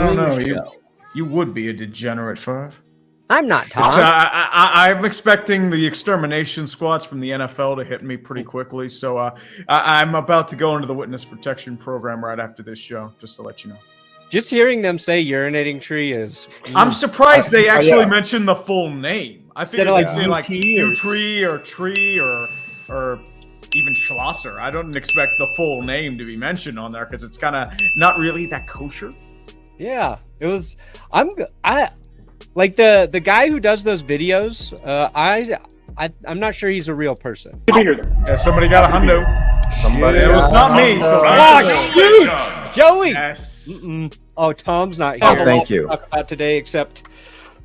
don't know. show. You would be a degenerate, Five. I'm not, Tom. I'm expecting the extermination squads from the NFL to hit me pretty quickly, so I'm about to go into the witness protection program right after this show, just to let you know. Just hearing them say UrinatingTree is... I'm surprised they actually mentioned the full name. I figured they'd say like U-Tree or Tree or even Schlosser. I don't expect the full name to be mentioned on there because it's kind of not really that kosher. Yeah, it was... Like the guy who does those videos, I'm not sure he's a real person. Yeah, somebody got a hundo. It was not me. So shoot, Joey. Yes. Oh, Tom's not here. Oh, thank you. To talk about today, except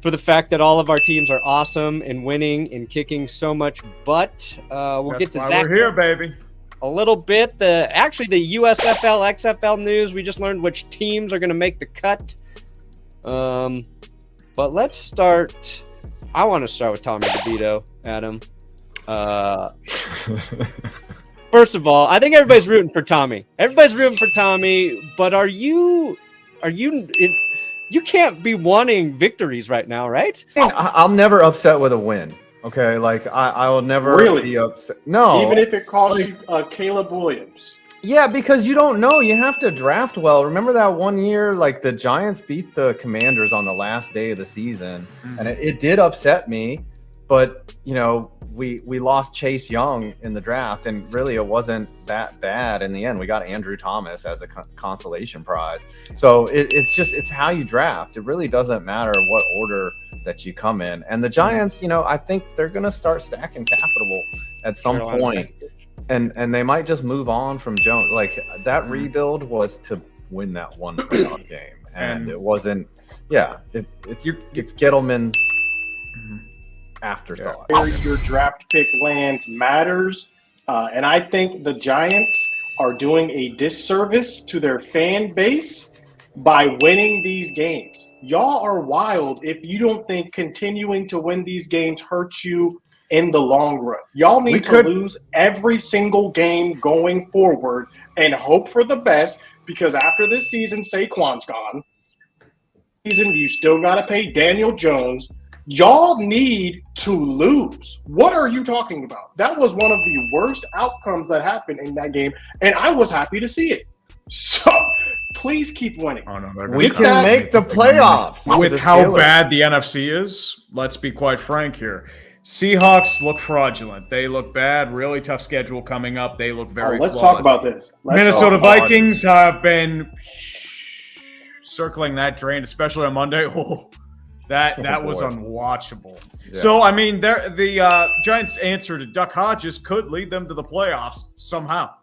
for the fact that all of our teams are awesome and winning and kicking so much butt. We'll get to That's why Zach we're here, baby. a little bit. The USFL, XFL news. We just learned which teams are going to make the cut. But let's start. I want to start with Tommy DeVito, Adam. First of all, I think everybody's rooting for Tommy. But you can't be wanting victories right now, right? I'm never upset with a win. Okay, like I will never be upset. No, even if it costs you Caleb Williams. Yeah, because you don't know. You have to draft well. Remember that one year, like the Giants beat the Commanders on the last day of the season, and it did upset me. But you know, we lost Chase Young in the draft, and really it wasn't that bad in the end. We got Andrew Thomas as a consolation prize. So it's how you draft. It really doesn't matter what order that you come in. And the Giants, you know, I think they're gonna start stacking capital at some point. And they might just move on from Jones. Like that rebuild was to win that one playoff game, and it wasn't. Yeah, it's Gettleman's afterthought. Where your draft pick lands matters, and I think the Giants are doing a disservice to their fan base by winning these games. Y'all are wild if you don't think continuing to win these games hurts you in the long run. Y'all need to lose every single game going forward and hope for the best, because after this season, Saquon's gone. You still got to pay Daniel Jones. Y'all need to lose. What are you talking about? That was one of the worst outcomes that happened in that game, and I was happy to see it. So please keep winning. Oh, no, we can make the playoffs. With how bad the NFC is, let's be quite frank here. Seahawks look fraudulent. They look bad. Really tough schedule coming up. They look very Let's talk about this. Minnesota Vikings have been circling that drain, especially on Monday. Oh, that was unwatchable. Yeah. So, I mean, the Giants' answer to Duck Hodges could lead them to the playoffs somehow.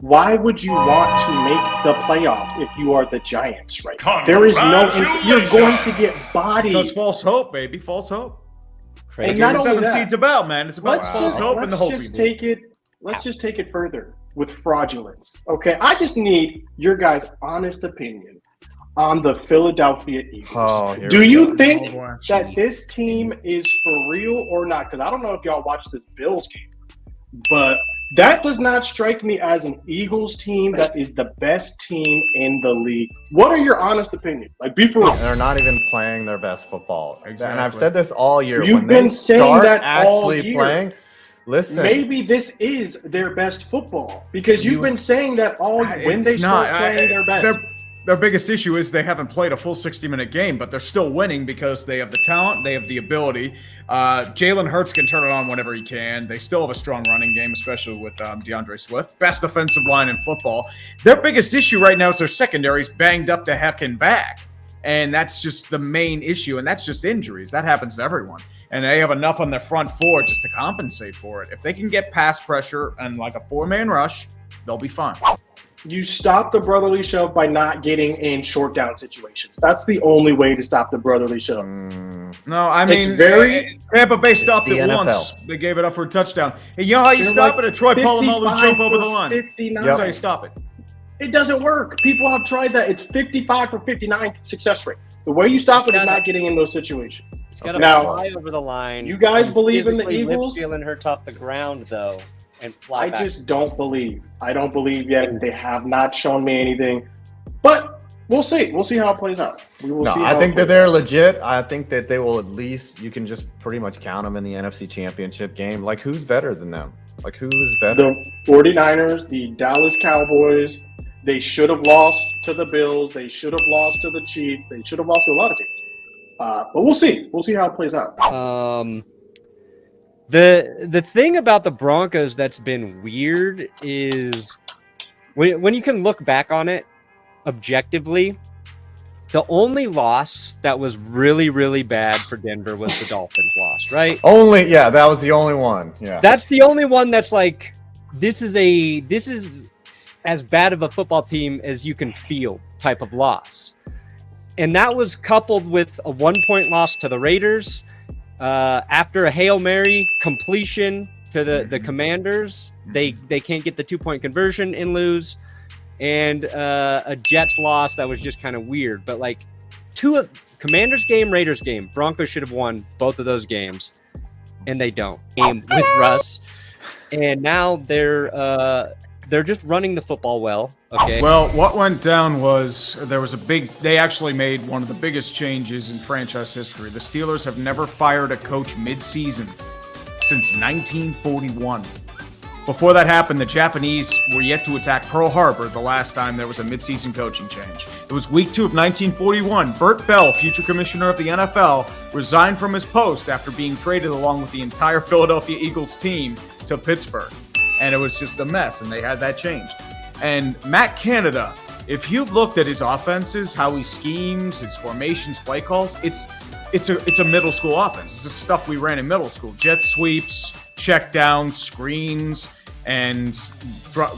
Why would you want to make the playoffs if you are the Giants right now? There is no – you're going to get bodied. Because false hope, baby. False hope. And not only that, seeds about, man. It's about false hope and the hope. Let's just take it further with fraudulence. Okay, I just need your guys' honest opinion on the Philadelphia Eagles. Do you think that this team is for real or not? Because I don't know if y'all watched this Bills game, but that does not strike me as an Eagles team that is the best team in the league. What are your honest opinions? Like, be for real. They're not even playing their best football. Exactly. And I've said this all year. You've been saying that all year. Playing, listen. Maybe this is their best football because you've been saying that all year. When they start playing their best. Their biggest issue is they haven't played a full 60-minute game, but they're still winning because they have the talent, they have the ability. Jalen Hurts can turn it on whenever he can. They still have a strong running game, especially with DeAndre Swift. Best defensive line in football. Their biggest issue right now is their secondary's banged up to heck and back. And that's just the main issue, and that's just injuries. That happens to everyone. And they have enough on their front four just to compensate for it. If they can get pass pressure and like a four-man rush, they'll be fine. You stop the brotherly shove by not getting in short down situations. That's the only way to stop the brotherly shove. No, I mean, Tampa Bay stopped it once. They gave it up for a touchdown. Hey, you know how you stop it? A Troy Polamalu jump over the line. 59. That's how you stop it. It doesn't work. People have tried that. It's 55 for 59 success rate. The way you stop it is not getting in those situations. It's got to fly over the line. You guys believe in the Eagles? Jalen Hurts off the ground, though. And fly I just don't believe. I don't believe yet. They have not shown me anything. But We'll see. We'll see how it plays out. We will see. I think that they're legit. I think that they will at least, you can just pretty much count them in the NFC Championship game. Like, who's better than them? Like, who is better? The 49ers, the Dallas Cowboys, they should have lost to the Bills. They should have lost to the Chiefs. They should have lost to a lot of teams. But we'll see. We'll see how it plays out. The thing about the Broncos that's been weird is when you can look back on it objectively, the only loss that was really, really bad for Denver was the Dolphins loss, right? That was the only one. Yeah. That's the only one that's like, this is as bad of a football team as you can feel type of loss. And that was coupled with a 1-point loss to the Raiders after a Hail Mary completion to the Commanders. They can't get the 2-point conversion and lose. And a Jets loss that was just kind of weird. But like Commanders game, Raiders game, Broncos should have won both of those games, and they don't. Game with Russ, and now they're just running the football well. Okay. Well, what went down was they actually made one of the biggest changes in franchise history. The Steelers have never fired a coach mid-season since 1941. Before that happened, the Japanese were yet to attack Pearl Harbor the last time there was a midseason coaching change. It was week 2 of 1941. Bert Bell, future commissioner of the NFL, resigned from his post after being traded along with the entire Philadelphia Eagles team to Pittsburgh. And it was just a mess, and they had that changed. And Matt Canada, if you've looked at his offenses, how he schemes, his formations, play calls, it's a middle school offense. It's the stuff we ran in middle school. Jet sweeps, check downs, screens, and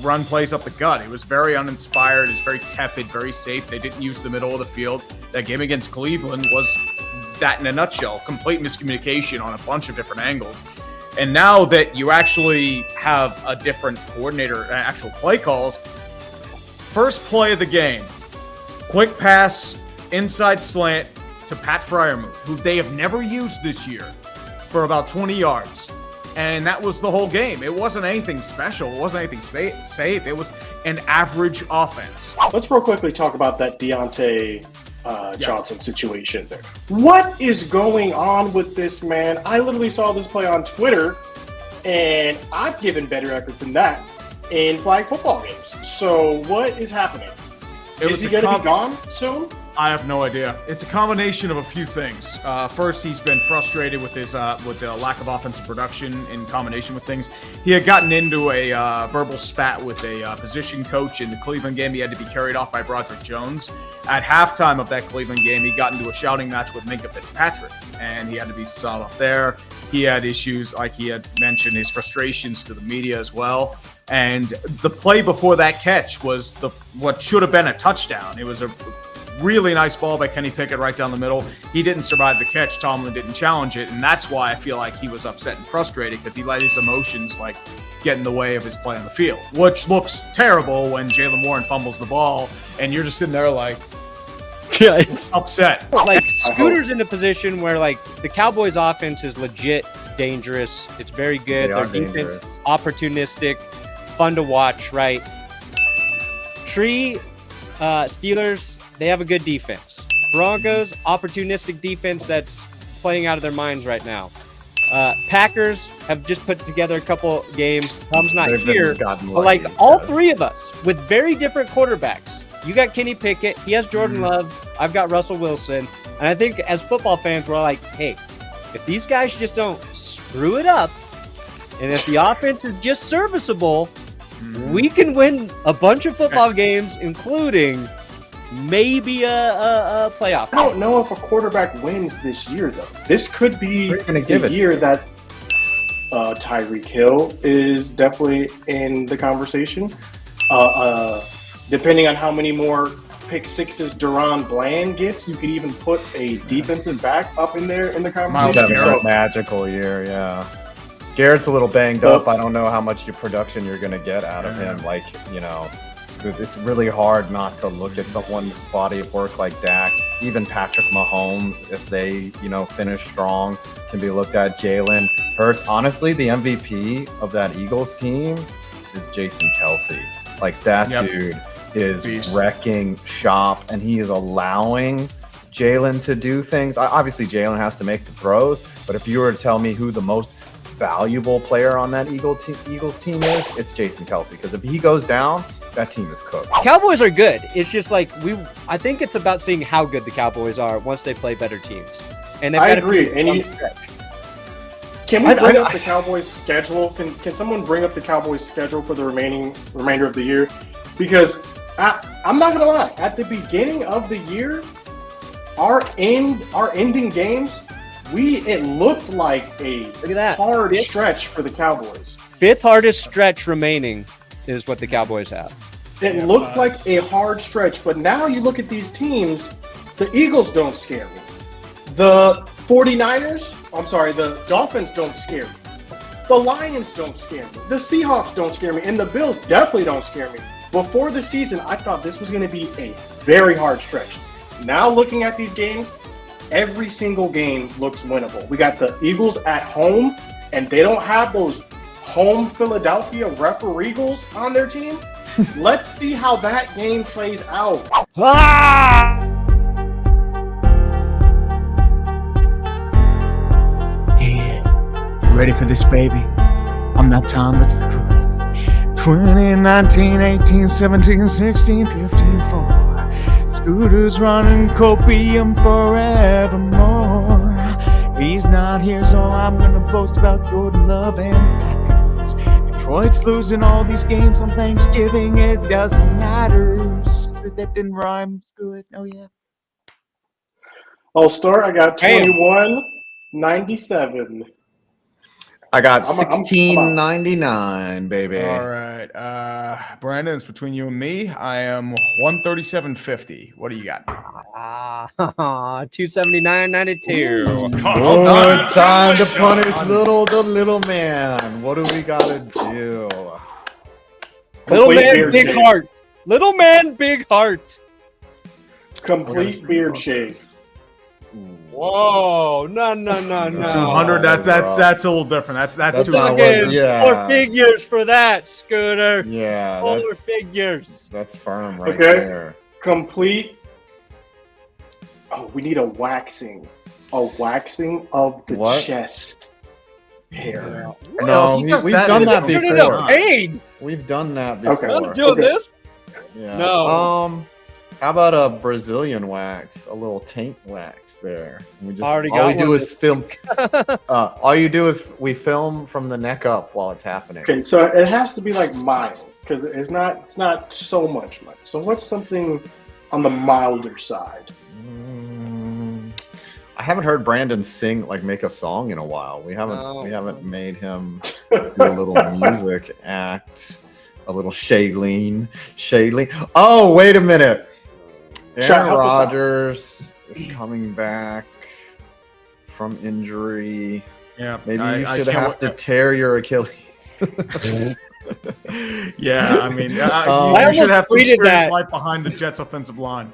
run plays up the gut. It was very uninspired. It's very tepid, very safe. They didn't use the middle of the field. That game against Cleveland was that in a nutshell. Complete miscommunication on a bunch of different angles. And now that you actually have a different coordinator, actual play calls, first play of the game, quick pass, inside slant to Pat Freiermuth, who they have never used this year, for about 20 yards. And that was the whole game. It wasn't anything special. It wasn't anything safe. It was an average offense. Let's real quickly talk about that Deontay Johnson situation there. What is going on with this man? I literally saw this play on Twitter, and I've given better effort than that in flag football games. So what is happening? Is he going to be gone soon? I have no idea. It's a combination of a few things. First, he's been frustrated with his with the lack of offensive production in combination with things. He had gotten into a verbal spat with a position coach in the Cleveland game. He had to be carried off by Broderick Jones. At halftime of that Cleveland game, he got into a shouting match with Minka Fitzpatrick, and he had to be sawed off there. He had issues, like he had mentioned, his frustrations to the media as well. And the play before that catch was what should have been a touchdown. It was a really nice ball by Kenny Pickett right down the middle. He didn't survive the catch. Tomlin didn't challenge it, and that's why I feel like he was upset and frustrated, because he let his emotions get in the way of his play on the field, which looks terrible when Jaylen Warren fumbles the ball, and you're just sitting there it's upset. Like Scooter's in a position where the Cowboys' offense is legit dangerous. It's very good. Their defense opportunistic, fun to watch. Right? Tree. Steelers, they have a good defense. Broncos, opportunistic defense that's playing out of their minds right now. Packers have just put together a couple games. Tom's not here, but all three of us with very different quarterbacks. You got Kenny Pickett, he has Jordan Love, I've got Russell Wilson, and I think as football fans, we're like, hey, if these guys just don't screw it up, and if the offense is just serviceable, we can win a bunch of football games, including maybe a playoff. I don't know if a quarterback wins this year, though. This could be the year that Tyreek Hill is definitely in the conversation. Depending on how many more pick sixes Deron Bland gets, you could even put a defensive back up in there in the conversation. He's having a magical year, yeah. Garrett's a little banged up. I don't know how much production you're going to get out of him. It's really hard not to look at someone's body of work like Dak. Even Patrick Mahomes, if they, finish strong, can be looked at. Jalen Hurts. Honestly, the MVP of that Eagles team is Jason Kelce. Dude is Beast. wrecking shop, and he is allowing Jalen to do things. Obviously, Jalen has to make the throws, but if you were to tell me who the most valuable player on that Eagles team is, it's Jason Kelce. Because if he goes down, that team is cooked. Cowboys are good. It's just like I think it's about seeing how good the Cowboys are once they play better teams. And I agree. Can we bring up the Cowboys' schedule? Can someone bring up the Cowboys' schedule for the remainder of the year? Because I'm not gonna lie, at the beginning of the year, our ending games, it looked like a hard stretch for the Cowboys. 5th hardest stretch remaining is what the Cowboys have. It looked like a hard stretch, but now you look at these teams, the Eagles don't scare me. The 49ers, the Dolphins don't scare me. The Lions don't scare me. The Seahawks don't scare me. And the Bills definitely don't scare me. Before the season, I thought this was going to be a very hard stretch. Now looking at these games, every single game looks winnable. We got the Eagles at home, and they don't have those home Philadelphia referees on their team. Let's see how that game plays out. Ah! Yeah, ready for this, baby? I'm not Tom, let's screw it. 20, 19, 18, 17, 16, 15, 4. Scooter's running copium forevermore. He's not here, so I'm gonna boast about Jordan Love and Packers. Detroit's losing all these games on Thanksgiving. It doesn't matter. That didn't rhyme. Screw it. Oh yeah. I'll start. I got 21-97. I got 16.99, baby. All right. Brandon, it's between you and me. I am 137.50. What do you got? 279.92. Oh, it's time to punish the little man. What do we gotta do? Little man, beard big shave. heart. Little man, big heart. Complete beard shave. Whoa! No. 200. That's a little different. That's too not low. what- yeah. 4 figures for that, Scooter. Yeah, 4 figures. that's firm right Okay. there. Complete. Oh, we need a waxing. A waxing of the What? chest hair. No, we've done that Turn it up. before. Pain. We've done that Okay. before. I'm doing this. Yeah. No. How about a Brazilian wax, a little taint wax there? We just Already all got we do one. is film. All you do is we film from the neck up while it's happening. Okay, so it has to be like mild because it's not so much. So what's something on the milder side? I haven't heard Brandon make a song in a while. We haven't made him do a little music act, a little Shailene. Oh, wait a minute. Chat, Aaron help us out. Rodgers is coming back from injury. Yeah. Maybe I you should can't have to tear your Achilles. Yeah, I mean, I you should almost have to tweeted experience that. life behind the Jets' offensive line.